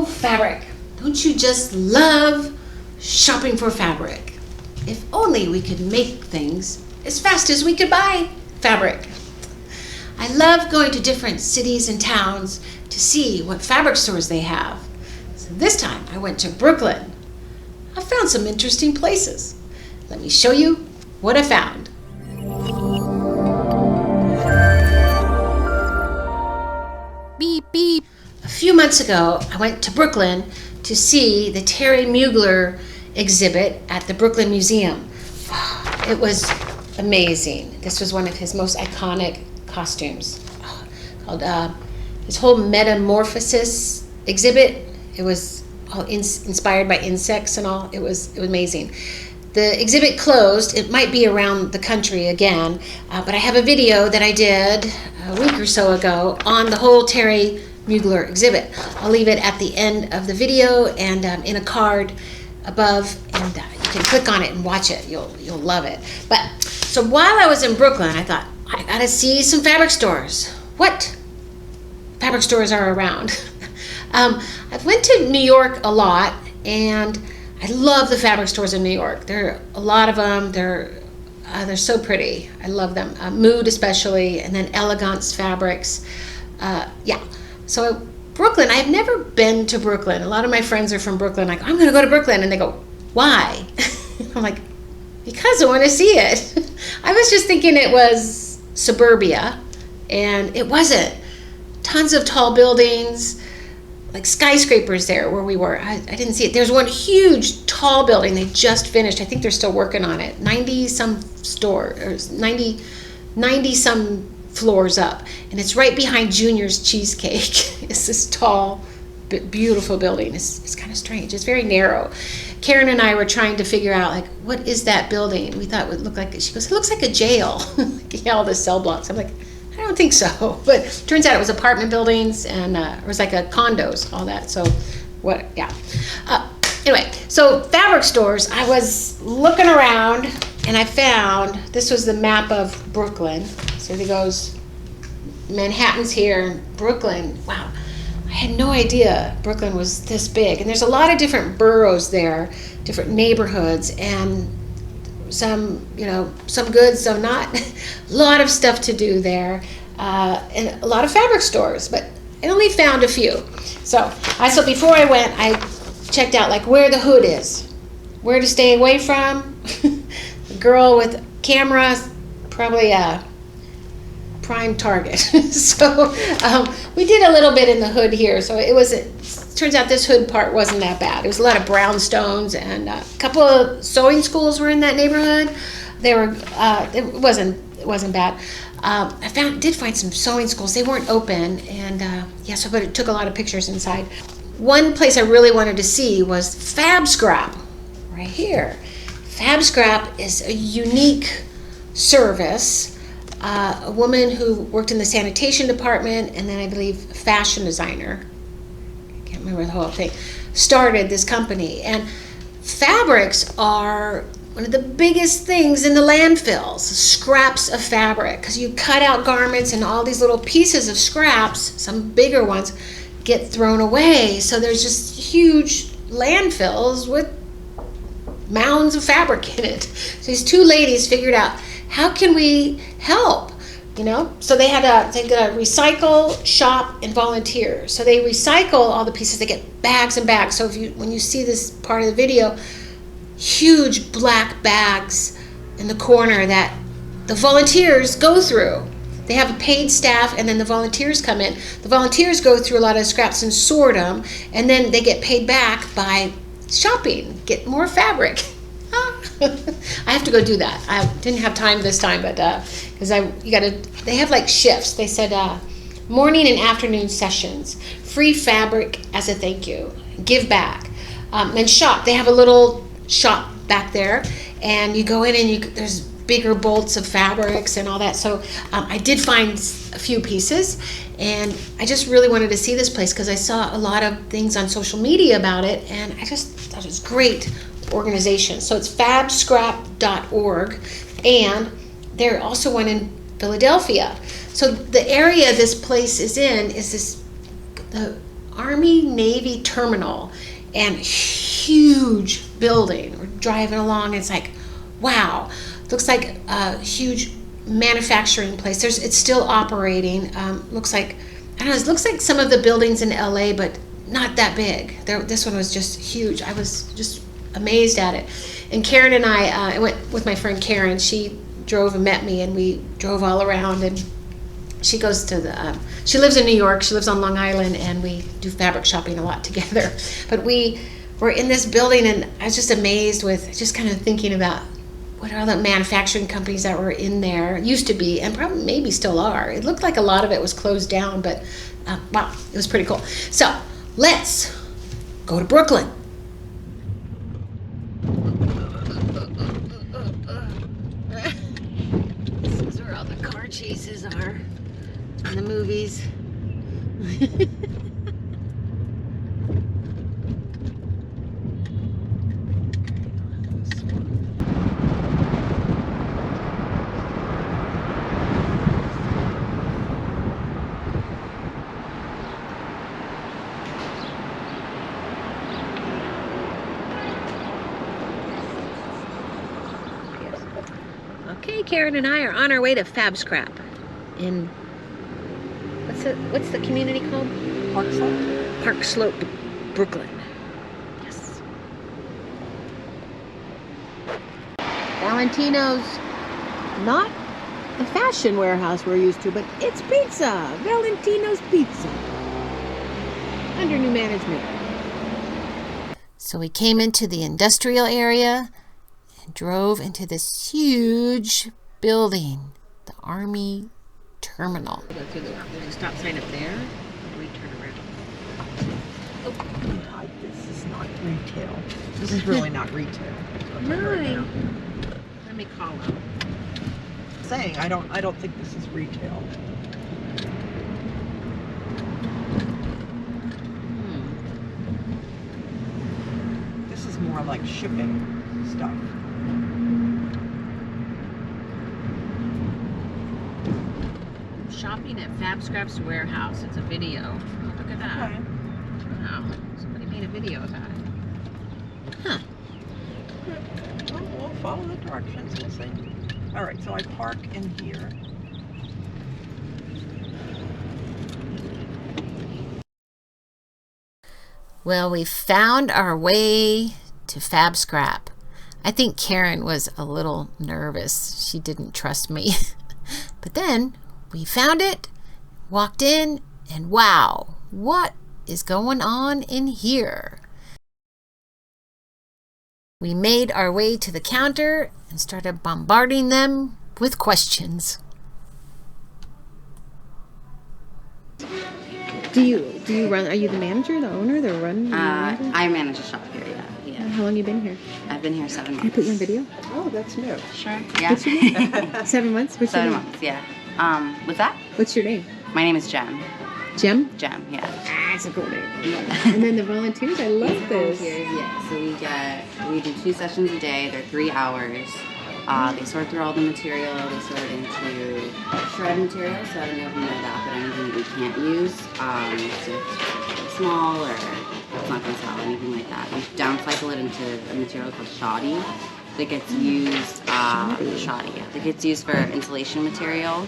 Oh, fabric. Don't you just love shopping for fabric? If only we could make things as fast as we could buy fabric. I love going to different cities and towns to see what fabric stores they have. So this time I went to Brooklyn. I found some interesting places. Let me show you what I found. Beep, beep. A few months ago, I went to Brooklyn to see the Terry Mugler exhibit at the Brooklyn Museum. It was amazing. This was one of his most iconic costumes called his whole metamorphosis exhibit. It was all inspired by insects and all. It was amazing. The exhibit closed. It might be around the country again, but I have a video that I did a week or so ago on the whole Terry Mugler exhibit. I'll leave it at the end of the video and in a card above, and you can click on it and watch it. You'll love it. But so while I was in Brooklyn, I thought, I gotta see some fabric stores. What fabric stores are around? I went to New York a lot, and I love the fabric stores in New York. There are a lot of them. They're so pretty. I love them. Mood especially, and then Elegance Fabrics. So Brooklyn, I've never been to Brooklyn. A lot of my friends are from Brooklyn. I go, I'm going to go to Brooklyn. And they go, why? I'm like, because I want to see it. I was just thinking it was suburbia, and it wasn't. Tons of tall buildings, like skyscrapers there where we were. I didn't see it. There's one huge tall building they just finished. I think they're still working on it. 90-some store, or 90-some floors up, and it's right behind Junior's Cheesecake. It's this tall, beautiful building. It's kind of strange. It's very narrow. Karen and I were trying to figure out, like, what is that building? We thought it would look like, she goes, it looks like a jail. All the cell blocks. I'm like, I don't think so. But it turns out it was apartment buildings, and it was like a condos, all that. So what, yeah. Anyway, so fabric stores, I was looking around, and I found, this was the map of Brooklyn. So there goes, Manhattan's here, Brooklyn. Wow, I had no idea Brooklyn was this big. And there's a lot of different boroughs there, different neighborhoods, and some, some good, some not. A lot of stuff to do there, and a lot of fabric stores, but I only found a few. So before I went, I checked out like where the hood is, where to stay away from. The girl with camera, probably a prime target. So we did a little bit in the hood here. So turns out this hood part wasn't that bad. It was a lot of brownstones, and a couple of sewing schools were in that neighborhood. It wasn't bad. I did find some sewing schools. They weren't open, and but it took a lot of pictures inside. One place I really wanted to see was Fab Scrap, right here. Fab Scrap is a unique service. A woman who worked in the sanitation department, and then I believe fashion designer, I can't remember the whole thing, started this company. And fabrics are one of the biggest things in the landfills, scraps of fabric, because you cut out garments and all these little pieces of scraps, some bigger ones, get thrown away. So there's just huge landfills with mounds of fabric in it. So these two ladies figured out, how can we help? So they got a recycle shop and volunteer. So they recycle all the pieces. They get bags and bags. So when you see this part of the video, huge black bags in the corner that the volunteers go through. They have a paid staff, and then the volunteers come in. The volunteers go through a lot of scraps and sort them, and then they get paid back by shopping, get more fabric. I have to go do that. I didn't have time this time, but because they have like shifts. They said morning and afternoon sessions, free fabric as a thank you, give back, and shop. They have a little shop back there, and you go in and there's bigger bolts of fabrics and all that. So I did find a few pieces, and I just really wanted to see this place because I saw a lot of things on social media about it, and I just thought it was great organization. So it's fabscrap.org, and they're also one in Philadelphia. So the area this place is in is the Army Navy terminal, and huge building. We're driving along, and it's like, wow, looks like a huge manufacturing place. It's still operating. Looks like, I don't know, it looks like some of the buildings in LA, but not that big. This one was just huge. I was just amazed at it. And Karen and I went with my friend Karen. She drove and met me, and we drove all around. And she goes to she lives in New York. She lives on Long Island, and we do fabric shopping a lot together. But we were in this building, and I was just amazed with just kind of thinking about what are all the manufacturing companies that were in there, used to be, and probably maybe still are. It looked like a lot of it was closed down, but wow, it was pretty cool. So let's go to Brooklyn. This is where all the car chases are in the movies. Okay, Karen and I are on our way to Fab Scrap in, what's the community called? Park Slope? Park Slope, Brooklyn. Yes. Valentino's, not the fashion warehouse we're used to, but it's pizza. Valentino's Pizza. Under new management. So we came into the industrial area and drove into this huge building, the Army Terminal. Go through the stop sign up there. We turn around. Oh. This is not retail. This is really not retail. No. Let me call out. Saying I don't think this is retail. This is more like shipping stuff. Shopping at Fab Scrap's warehouse. It's a video. Oh, look at that. Okay. Wow. Somebody made a video of that. Huh. Well, we'll follow the directions. We'll see. All right, so I park in here. Well, we found our way to Fab Scrap. I think Karen was a little nervous. She didn't trust me. But then we found it, walked in, and wow, what is going on in here? We made our way to the counter and started bombarding them with questions. Do you run? Are you the manager, the owner, the run? I manage a shop here. Yeah. How long you been here? I've been here 7 months. Can I put you on video? Oh, that's new. Sure. Yeah. 7 months. What's 7 your name? months. Yeah. What's that? What's your name? My name is Jem. Jem? Jem. Yeah. That's a cool name. And then the volunteers. I love this. Volunteers, yeah. So we do 2 sessions a day. They're 3 hours. They sort through all the material. They sort it into shred material. So I don't know if you know that, but anything that we can't use, so if it's small or it's not going to sell, anything like that. We downcycle it into a material called shoddy that gets used. Shoddy, yeah. That gets used for insulation material,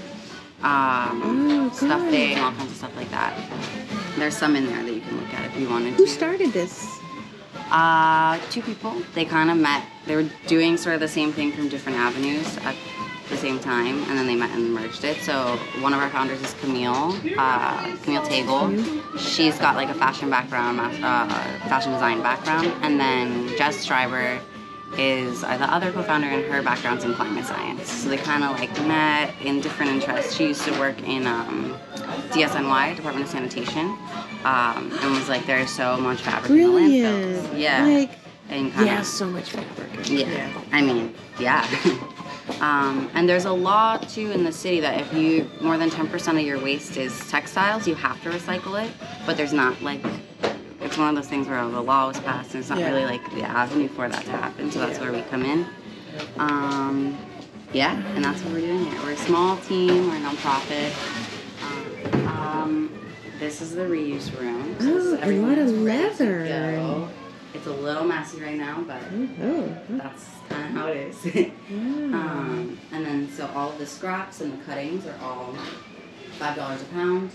stuffing, all kinds of stuff like that. There's some in there that you can look at if you wanted to. Who started this? 2 people. They kind of met. They were doing sort of the same thing from different avenues at the same time, and then they met and merged it. So one of our founders is Camille Tagle. She's got like a fashion background, fashion design background, and then Jess Schreiber is the other co-founder, and her background's in climate science. So they kind of like met in different interests. She used to work in DSNY, Department of Sanitation, and was like, there's so much fabric in the landfills. Yeah. Like, and kinda, so much fabric. Yeah. I mean, yeah. And there's a law too in the city that if you more than 10% of your waste is textiles, you have to recycle it. But there's not like, it's one of those things where the law was passed and it's not really like the avenue for that to happen. So that's where we come in. Yeah, and that's what we're doing here. We're a small team. We're a nonprofit. This is the reuse room. Oh, a lot of leather. It's a little messy right now, but that's kind of how it is. And then so all of the scraps and the cuttings are all $5 a pound.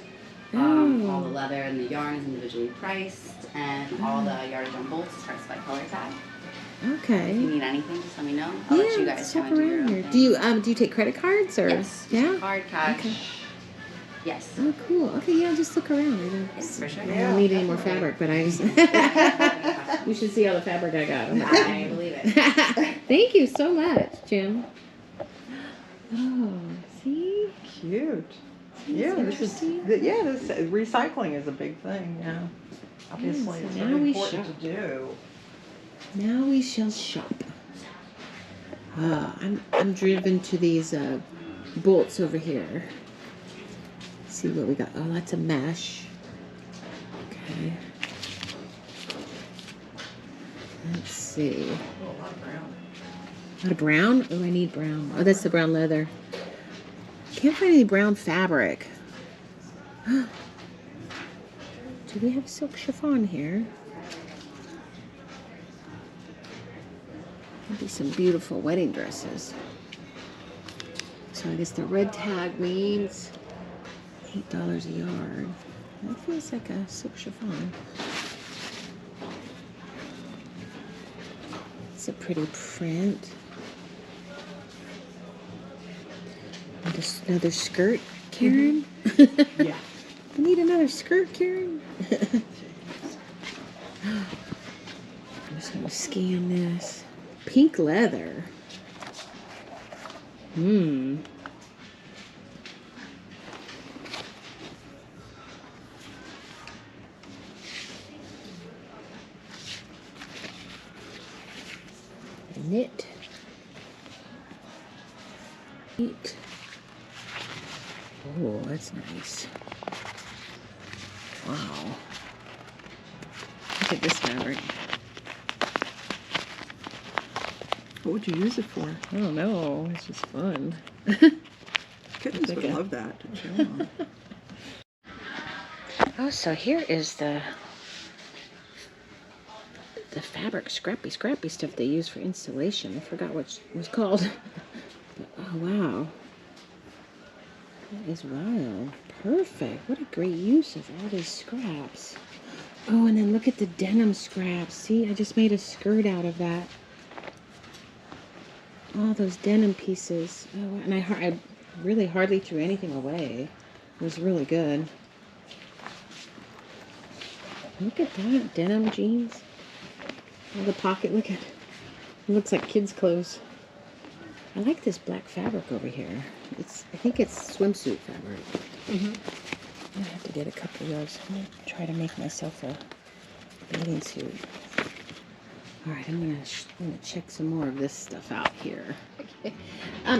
All the leather and the yarn is individually priced, and all the yardage on bolts is priced by color tag. Okay. If you need anything, just let me know. I'll let you guys kind of do your own thing. Do you take credit cards or? Yes. Yeah. Card, cash. Okay. Yes. Oh, cool. Okay, yeah, just look around. For sure. I don't need any more fabric, but I just... You should see all the fabric I got. I believe it. Thank you so much, Jim. Oh, see? Cute. Yeah, this recycling is a big thing. Yeah, obviously it's now very we important shop. to do. Now we shall shop. I'm driven to these bolts over here. See what we got. Oh, lots of mesh. Okay. Let's see. Oh, a lot of brown. A lot of brown? Oh, I need brown. Oh, that's the brown leather. Can't find any brown fabric. Do we have silk chiffon here? Maybe some beautiful wedding dresses. So I guess the red tag means $8 a yard. That feels like a silk chiffon. It's a pretty print. Another skirt, Karen? Yeah. I need another skirt, Karen. I'm just going to scan this. Pink leather. Knit. Neat. Oh, that's nice. Wow. Look at this fabric. What would you use it for? I don't know. It's just fun. Kittens would love that to chew on. Oh, so here is the fabric scrappy stuff they use for installation. I forgot what it was called. But, oh, wow. That is wild. Perfect. What a great use of all these scraps. Oh, and then look at the denim scraps. See, I just made a skirt out of that. All those denim pieces. Oh, and I really hardly threw anything away. It was really good. Look at that. Denim jeans. Oh, the pocket. Look at it. It looks like kids' clothes. I like this black fabric over here. I think it's swimsuit fabric. I'm gonna have to get a couple of those. I'm gonna try to make myself a bathing suit. All right, I'm gonna check some more of this stuff out here. Okay.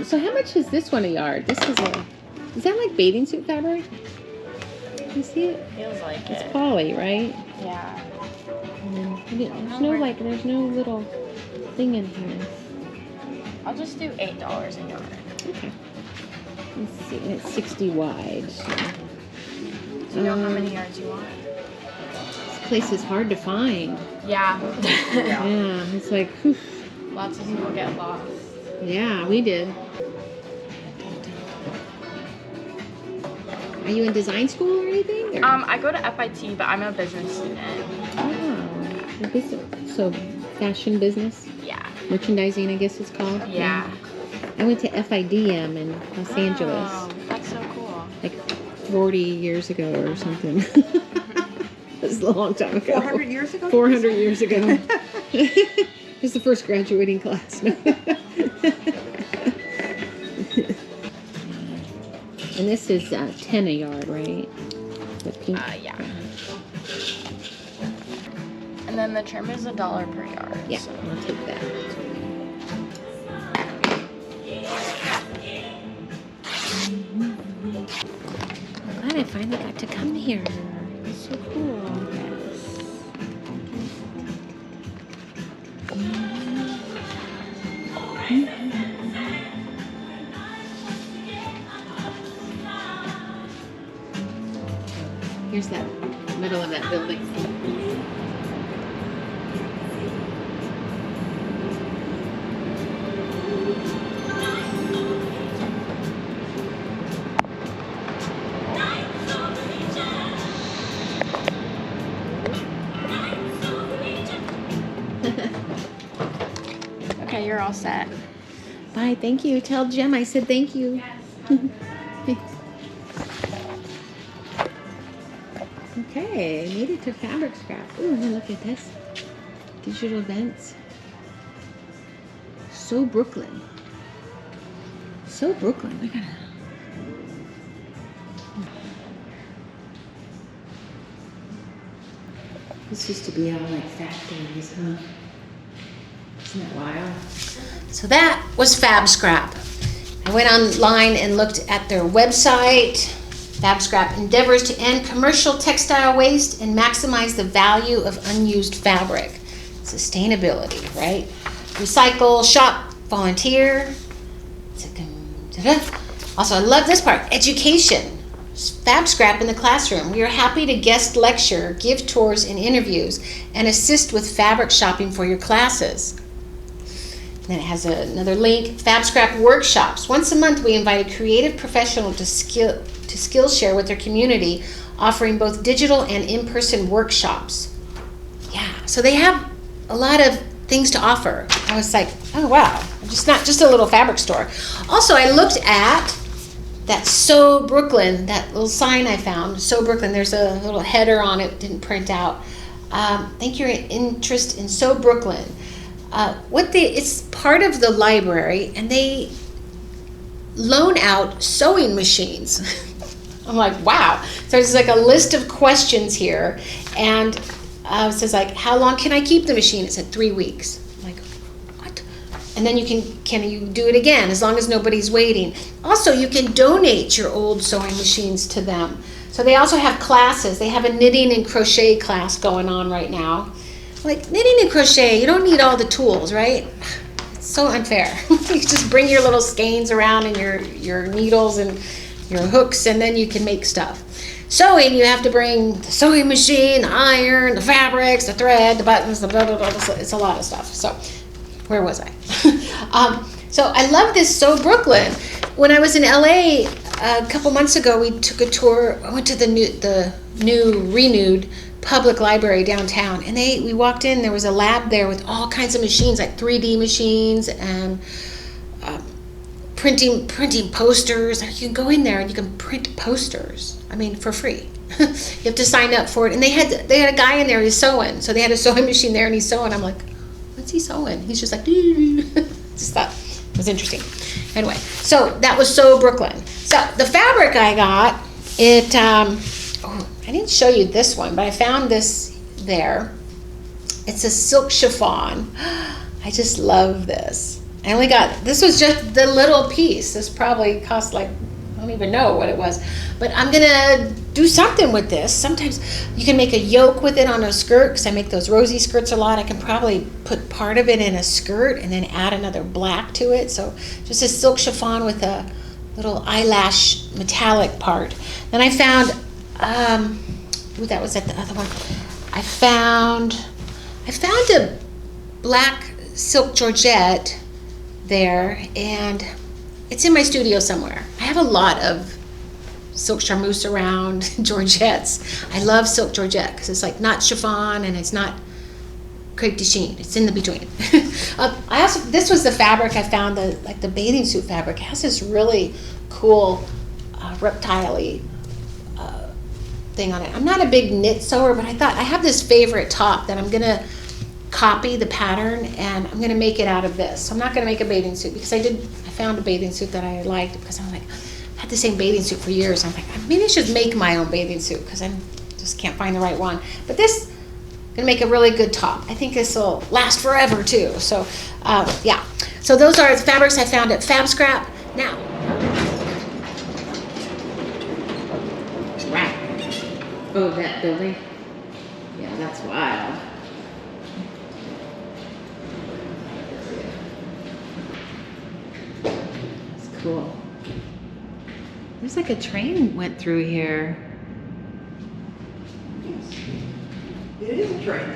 So how much is this one a yard? Is that like bathing suit fabric? You see it? Feels like It's it. poly, right? Yeah. There's no little thing in here. I'll just do $8 a yard. Okay. Let's see, and it's 60 wide. So. Do you know how many yards you want? This place is hard to find. Yeah. Yeah, it's like, whew. Lots of people get lost. Yeah, we did. Are you in design school or anything? Or? I go to FIT, but I'm a business student. Oh, so fashion business? Yeah. Merchandising, I guess it's called? Yeah. I went to FIDM in Los Angeles. Oh, that's so cool. Like 40 years ago or something. It was a long time ago. 400 years ago? 400 years ago. It was the first graduating class. And this is 10 a yard, right? The pink. Yeah. And then the trim is $1 per yard. Yeah, So. I'll take that. I'm glad I finally got to come here. It's so cool. Here's that you're all set. Bye. Thank you. Tell Jem I said thank you. Okay, made it to Fabric Scrap. Ooh, look at this. Digital events. So Brooklyn. So Brooklyn. Look at it. This used to be all like factories, huh? Isn't that wild? So that was Fab Scrap. I went online and looked at their website. Fab Scrap endeavors to end commercial textile waste and maximize the value of unused fabric. Sustainability, right? Recycle, shop, volunteer. Also, I love this part, education. Fab Scrap in the classroom. We are happy to guest lecture, give tours and interviews, and assist with fabric shopping for your classes. And then it has another link, Fab Scrap workshops. Once a month, we invite a creative professional to Skillshare with their community, offering both digital and in-person workshops. Yeah, so they have a lot of things to offer. I was like, oh wow, just not just a little fabric store. Also, I looked at that Sew Brooklyn, that little sign I found, Sew Brooklyn. There's a little header on it, didn't print out. Thank your interest in Sew Brooklyn. It's part of the library, and they loan out sewing machines. I'm like, wow. So there's like a list of questions here, and it says like, how long can I keep the machine? It said 3 weeks. I'm like, what? And then can you do it again as long as nobody's waiting? Also, you can donate your old sewing machines to them. So they also have classes. They have a knitting and crochet class going on right now. Like knitting and crochet, you don't need all the tools, right? It's so unfair. You just bring your little skeins around and your needles and your hooks, and then you can make stuff. Sewing, you have to bring the sewing machine, the iron, the fabrics, the thread, the buttons, the blah, blah, blah. It's a lot of stuff. So where was I? So I love this Sew Brooklyn. When I was in LA a couple months ago, we took a tour. I went to the renewed public library downtown, and we walked in. There was a lab there with all kinds of machines, like 3D machines and printing posters. You can go in there and you can print posters. I mean, for free. You have to sign up for it. And they had a guy in there who's sewing, so they had a sewing machine there, and he's sewing. I'm like, what's he sewing? He's just like, just thought it was interesting. Anyway, so that was Sew Brooklyn. So the fabric I got, I didn't show you this one, but I found this there. It's a silk chiffon. I just love this. This was just the little piece. This probably cost like, I don't even know what it was. But I'm gonna do something with this. Sometimes you can make a yoke with it on a skirt, because I make those rosy skirts a lot. I can probably put part of it in a skirt and then add another black to it. So just a silk chiffon with a little eyelash metallic part. Then I found, that was at the other one. I found a black silk georgette there, and it's in my studio somewhere. I have a lot of silk charmeuse around, georgettes. I love silk georgette because it's like not chiffon and it's not crepe de chine. It's in the between. This was the fabric I found, the bathing suit fabric. It has this really cool reptile-y thing on it. I'm not a big knit sewer, but I thought I have this favorite top that I'm gonna copy the pattern, and I'm gonna make it out of this. So I'm not gonna make a bathing suit, because I found a bathing suit that I liked, because I'm like, I had the same bathing suit for years. I'm like, maybe I should make my own bathing suit, because I just can't find the right one. But this, I'm gonna make a really good top. I think this will last forever too. So yeah. So those are the fabrics I found at Fab Scrap. Now, Right. Oh, that building? Yeah, that's wild. It's cool. There's like a train went through here. It is a train.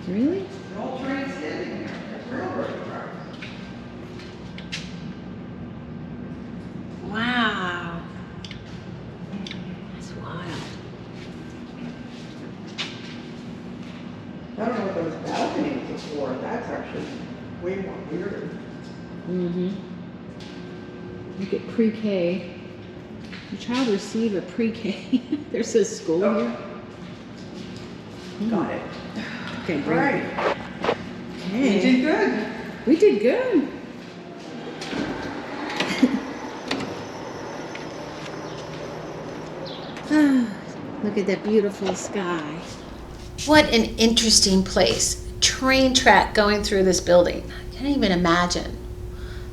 Really? The whole train's sitting there. That's railroad tracks. Wow. That's wild. I don't know what those balconies are for. That's actually way more weirder. Mm-hmm. Look at pre-K. The child receive a pre-K. There's a school here. Got it. Okay, All great. right. Okay. You did good. We did good. Look at that beautiful sky. What an interesting place. Train track going through this building. I can't even imagine.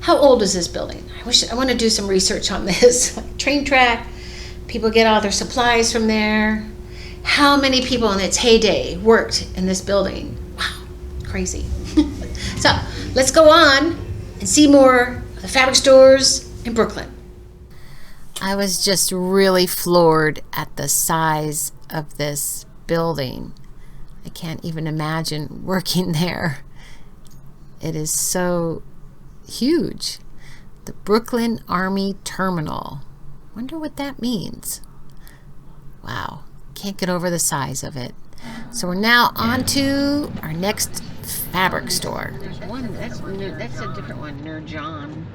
How old is this building? I want to do some research on this. Train track, people get all their supplies from there. How many people in its heyday worked in this building? Wow, crazy. So let's go on and see more of the fabric stores in Brooklyn. I was just really floored at the size of this building. I can't even imagine working there. It is so huge. The Brooklyn Army Terminal. Wonder what that means. Wow, can't get over the size of it. So we're now on to our next fabric store. There's one, that's a different one, Nurjan.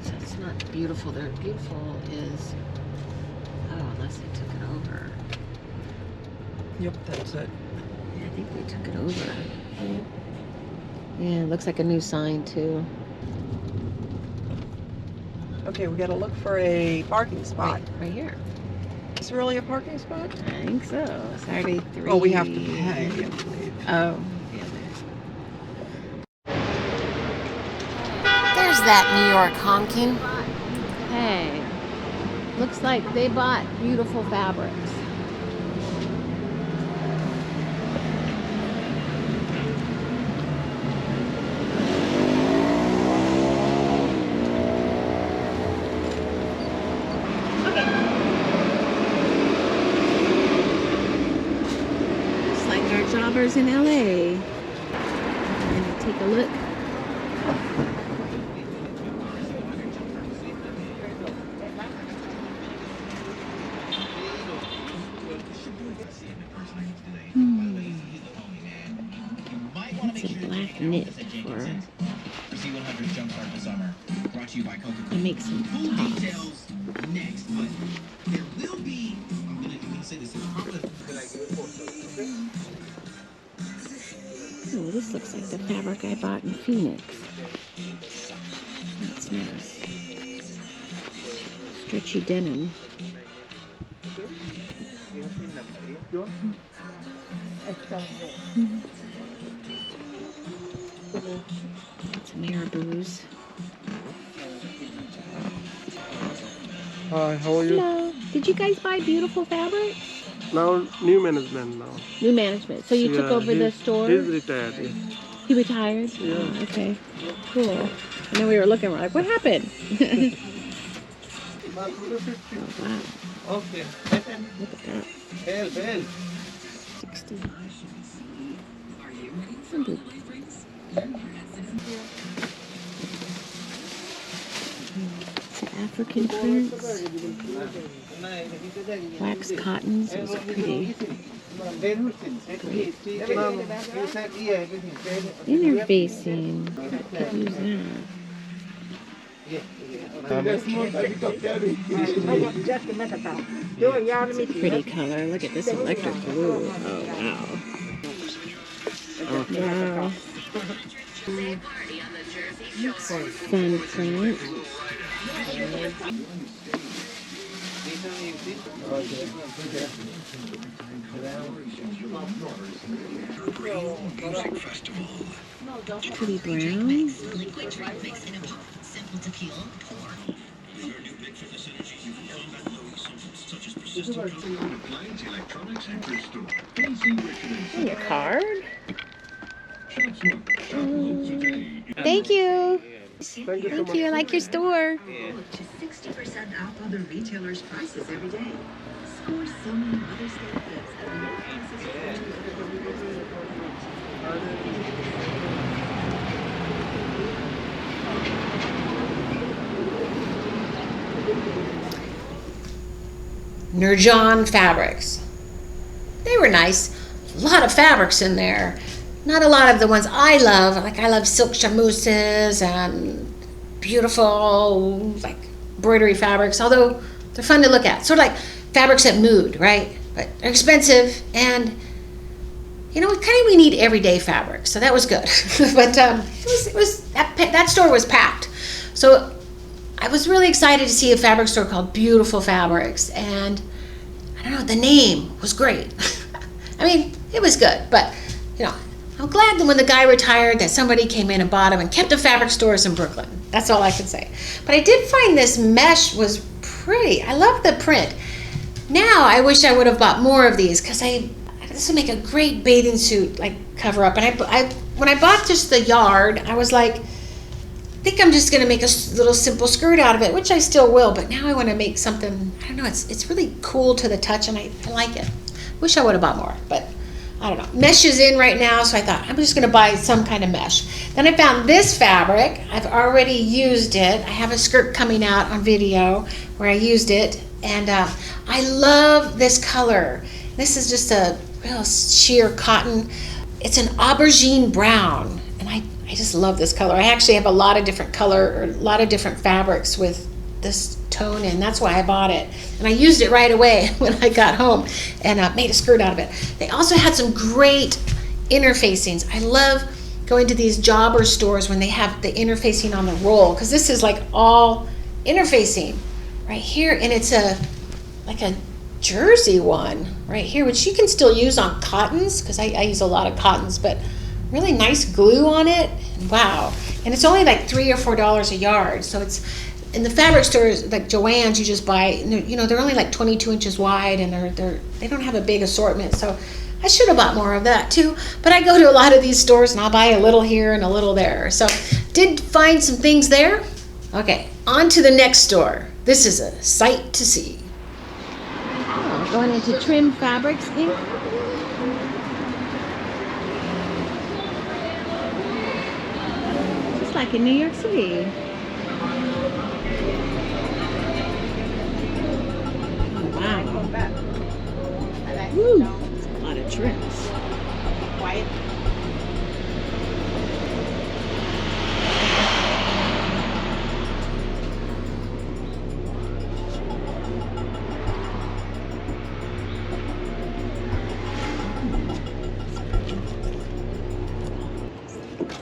So it's not beautiful. The beautiful is, oh, unless they took it over. Yep, that's it. Yeah, I think they took it over. Yeah, it looks like a new sign too. Okay, we gotta look for a parking spot. Right here. Is it really a parking spot? I think so. Saturday 3. Oh, we have to pay, I believe. Oh, yeah. There's that New York honking. Hey, looks like they bought beautiful fabrics. Looks like our jobbers in LA. And take a look. It's a black knit for to make some tops. Oh, this looks like the fabric I bought in Phoenix. That's nice. Stretchy denim. Some marabous. Hi, how are you? Hello. Did you guys buy beautiful fabric? Now, new management now. New management. So you took over the store? He's retired. Yeah. He retired? Yeah. Oh, okay. Cool. And then we were looking, we're like, what happened? Oh, wow. Okay. Look at that. Bell. 60. Some blue. Some African prints. Wax cottons. Those are pretty. Interfacing. Could use that. Pretty color. Look at this electric blue. Oh, wow. Wow. Fun print. Pretty brown. And your card. Thank you. Thank you. I like your store. To 60% off other retailers' prices every day. Score so many Mother's Day gifts at low prices. Nurjan fabrics. They were nice. A lot of fabrics in there. not a lot of the ones I love. Like I love silk chamousses and beautiful like embroidery fabrics, although they're fun to look at. Sort of like fabrics at Mood, right? But they're expensive, and you know, we need everyday fabrics, so that was good. But it was that store was packed, so I was really excited to see a fabric store called Beautiful Fabrics, and I don't know, the name was great. I mean, it was good, but you know, I'm glad that when the guy retired that somebody came in and bought him and kept the fabric stores in Brooklyn. That's all I can say. But I did find this mesh was pretty. I love the print. Now I wish I would have bought more of these, because this would make a great bathing suit like cover up. And I when I bought just the yard, I was like, I think I'm just gonna make a little simple skirt out of it, which I still will, but now I want to make something, I don't know, it's really cool to the touch, and I like it. Wish I would have bought more, but I don't know. Mesh is in right now, so I thought I'm just gonna buy some kind of mesh. Then I found this fabric. I've already used it. I have a skirt coming out on video where I used it, and I love this color. This is just a real sheer cotton. It's an aubergine brown, and I just love this color. I actually have a lot of different fabrics with this tone in. That's why I bought it. And I used it right away when I got home and made a skirt out of it. They also had some great interfacings. I love going to these jobber stores when they have the interfacing on the roll, because this is like all interfacing right here, and it's like a jersey one right here, which you can still use on cottons, because I use a lot of cottons, but really nice glue on it. Wow. And it's only like $3 or $4 a yard. So it's in the fabric stores like Joann's, you just buy, you know, they're only like 22 inches wide, and they don't have a big assortment. So I should have bought more of that too, but I go to a lot of these stores and I'll buy a little here and a little there. So did find some things there. Okay, on to the next store. This is a sight to see. Oh, going into Trim Fabrics, Inc. Just like in New York City. Oh, wow. Woo, that's a lot of trims. Quiet.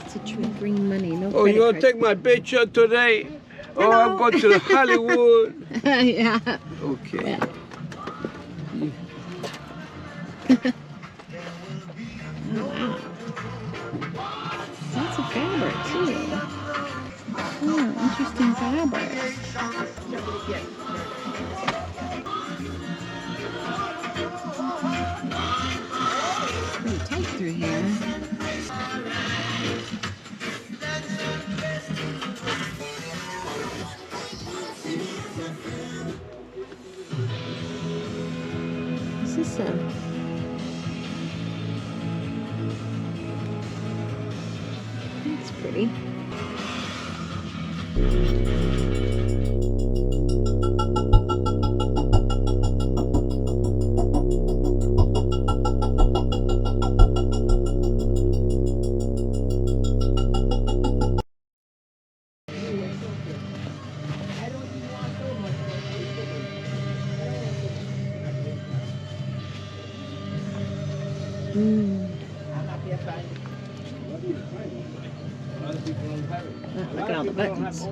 It's a trim. Bring money, no Oh, you gonna credit take my picture today? Oh, I'm going to Hollywood. cards. Yeah. Okay. Yeah. Oh, wow. Lots of fabric, too. Oh, interesting fabric. Pretty tight through here. Is this a... That's pretty. Oh, look at all the buttons. Okay.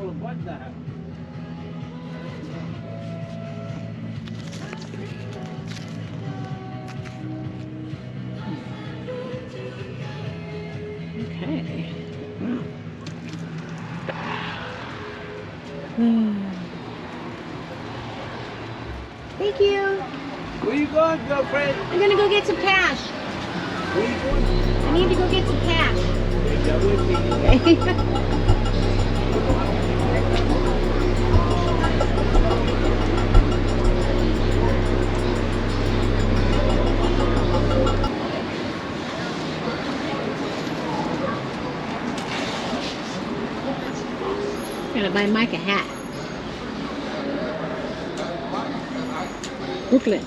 Wow. Thank you. Where you going, girlfriend? I'm gonna go get some cash. Where you going? I need to go get some cash. Gotta buy Mike a hat. Brooklyn.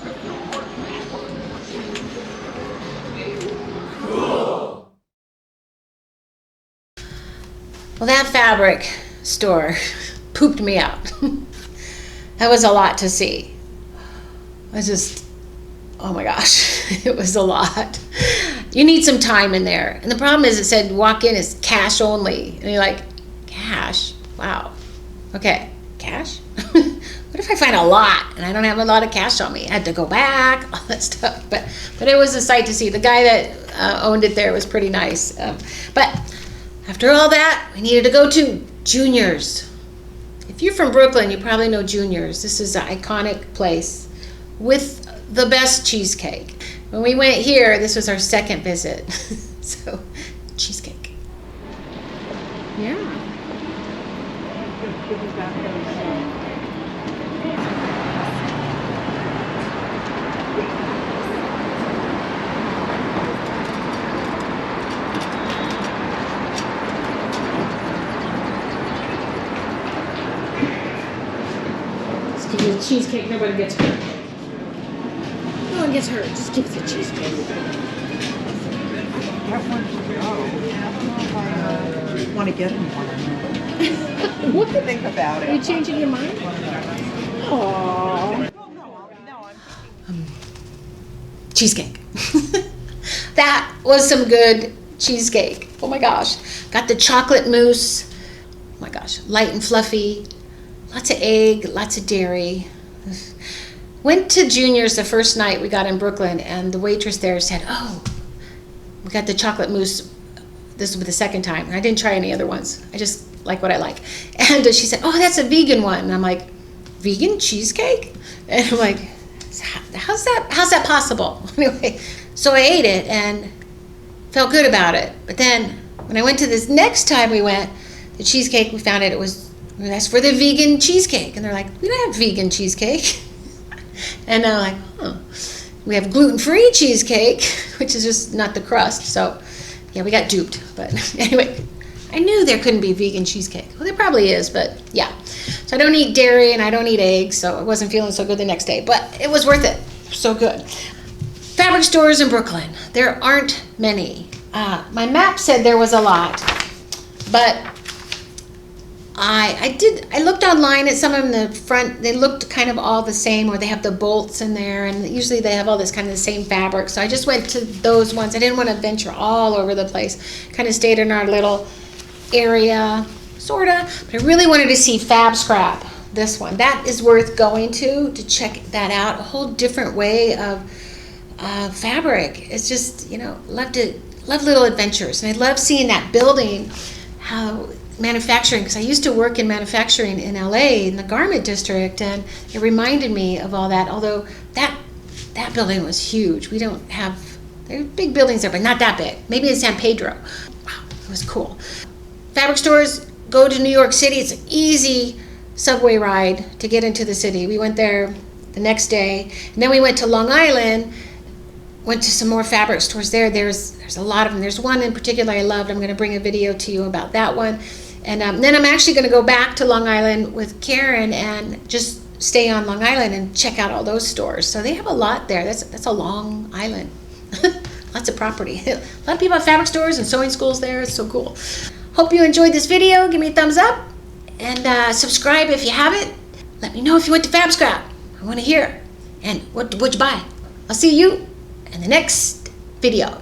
Well, that fabric store pooped me out. That was a lot to see. I just, oh my gosh, it was a lot. You need some time in there. And the problem is it said walk in is cash only. And you're like, cash? Wow. Okay, cash? What if I find a lot and I don't have a lot of cash on me? I had to go back, all that stuff. But it was a sight to see. The guy that owned it there was pretty nice. But after all that, we needed to go to Junior's. If you're from Brooklyn, you probably know Junior's. This is an iconic place with the best cheesecake. When we went here, this was our second visit. So, cheesecake. Yeah. Just give me the cheesecake, nobody gets hurt. No one gets hurt, just give us the cheesecake. Want to get anyone? What the Think about Are you it. changing your mind? Aww. Cheesecake. That was some good cheesecake. Oh my gosh. Got the chocolate mousse. Oh my gosh. Light and fluffy. Lots of egg, lots of dairy. Went to Junior's the first night we got in Brooklyn, and the waitress there said, oh, we got the chocolate mousse. This was the second time. And I didn't try any other ones. I just like what I like. And she said, oh, that's a vegan one. And I'm like, vegan cheesecake? And I'm like, how's that possible? Anyway, so I ate it and felt good about it. But then when I went to this next time we went, the cheesecake, we found it was, that's for the vegan cheesecake. And they're like, we don't have vegan cheesecake. And I'm like, oh, we have gluten-free cheesecake, which is just not the crust. So yeah, we got duped. But anyway, I knew there couldn't be vegan cheesecake. Well, there probably is, but yeah. So I don't eat dairy and I don't eat eggs, so I wasn't feeling so good the next day. But it was worth it. So good. Fabric stores in Brooklyn. There aren't many. My map said there was a lot, but I looked online at some of them in the front. They looked kind of all the same, or they have the bolts in there, and usually they have all this kind of the same fabric. So I just went to those ones. I didn't want to venture all over the place. Kind of stayed in our little area, sorta. But I really wanted to see Fab Scrap. This one, that is worth going to check that out. A whole different way of fabric. It's just, you know, love little adventures, and I love seeing that building, how manufacturing, because I used to work in manufacturing in LA in the garment district, and it reminded me of all that. Although that building was huge. We don't have, there are big buildings there, but not that big. Maybe in San Pedro. Wow, it was cool. Fabric stores, go to New York City. It's an easy subway ride to get into the city. We went there the next day, and then we went to Long Island, went to some more fabric stores there. There's a lot of them. There's one in particular I loved. I'm going to bring a video to you about that one. And then I'm actually going to go back to Long Island with Karen and just stay on Long Island and check out all those stores. So they have a lot there. That's a long island. Lots of property. A lot of people have fabric stores and sewing schools there. It's so cool. Hope you enjoyed this video. Give me a thumbs up and subscribe if you haven't. Let me know if you went to Fab Scrap. I want to hear. And what'd you buy? I'll see you in the next video.